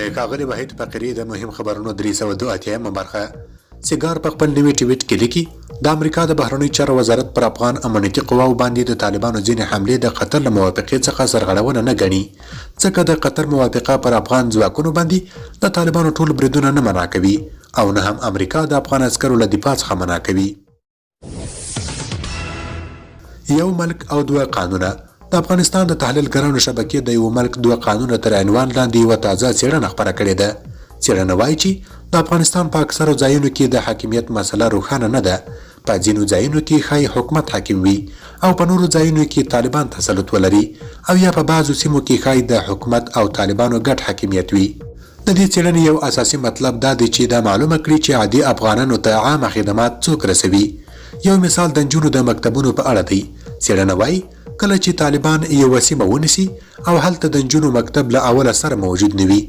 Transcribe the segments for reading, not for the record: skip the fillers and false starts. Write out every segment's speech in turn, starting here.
د ښاغلي واحد فقیري د مهم خبرونو 302 برخه سیګار په خپل نوي ټویټ کې لیکي د امریکا د بهرنی چارو وزارت پر افغان امنیتي قواو باندې د طالبانو ځینې حملې د قطر له موافقې څخه سرغړونه نه ګڼي ځکه د قطر موافقه پر افغان ځواکونو باندې د طالبانو ټول بریدونه نه منع کوي او نه هم امریکا د افغان عسکرو له دفاع څخه منع کوي. یو ملک او دوه قانونه. د افغانستان د تحلیلګرانو شبکې د یو ملک دوه قانونه تر عنوان لاندې یوه تازه څېړنه خپره کړې ده. څېړنه وایي چې د افغانستان په اکثرو ځایونو کې د حاکمیت مسله روښانه نه ده. په ځینو ځایونو کې ښایي حکومت حاکم وي او په نورو ځایونو کې طالبان تسلط ولري او یا په بعضو سیمو کې ښایي د حکومت او طالبانو ګډ حاکمیت وي. د دې څېړنې یو اساسي مطلب دا دی چې دا معلومه کړي چې عادي افغانانو ته عامه خدمات څوک رسوي. یو مثال د نجونو د مکتبونو په اړه دی. څېړنه وایي کله چې طالبان یوه سیمه ونیسي او هلته د نجونو مکتب له اوله سره موجود نه وي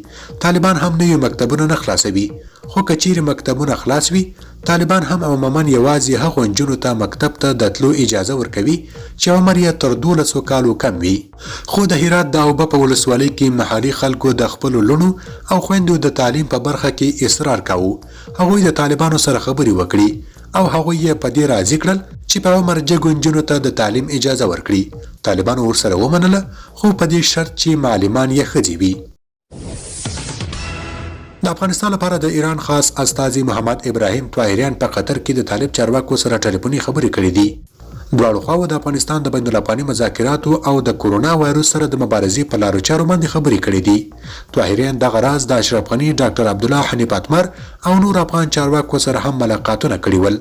طالبان هم نوي مکتبونه نه خلاصوي خو که چیرې مکتبونه خلاص وي طالبان هم عموما یوازې هغو نجونو ته مکتب ته د تلو اجازه ورکوي چې عمر یې تر 12 کالو کم وي. خو د هرات د اوبه په ولسوالۍ کې محلي خلکو د خپلو لوڼو او خویندو د تعلیم په برخه کې اصرار کاوه. هغوی د طالبانو سره خبرې وکړي او هغوی یې په دې راضي کړل چې په عمر جګو نجونو ته د تعلیم اجازه ورکړي. طالبانو ورسره ومنله خو په دې شرط چې معلمان یې ښځې وي. د افغانستان لپاره د ایران خاص استازي محمد ابراهیم طاهریان په قطر کې د طالب چارواکو سره ټلیفوني خبرې کړې دي. دواړو خواوو د افغانستان د بین الافغاني مذاکراتو او د کورونا وایرس سره د مبارزې په لارو چارو باندې خبرې کړې دي. طاهریان دغه راز د اشرف غني، ډاکټر عبدالله حنیف اتمر او نور افغان چارواکو سره هم ملاقاتونه کړي ول.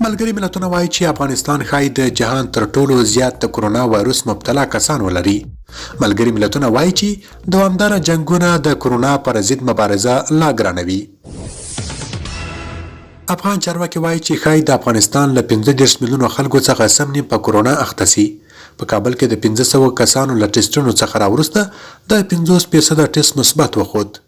ملګري ملتونه وایي چې افغانستان ښایي د جهان تر ټولو زیات د کورونا وایرس مبتلا کسان ولري. ملګري ملتونه وایي چې دوامداره جنګونه د کورونا پر ضد مبارزه لا ګرانوي. افغان چارواکي وایي چې ښایي د افغانستان له 15 میلیونو خلکو څخه سم نیم په کورونا اخته سي. په کابل کې د 500 کسانو له ټسټونو څخه راوروسته د 50% ټسټ مثبت وخوت.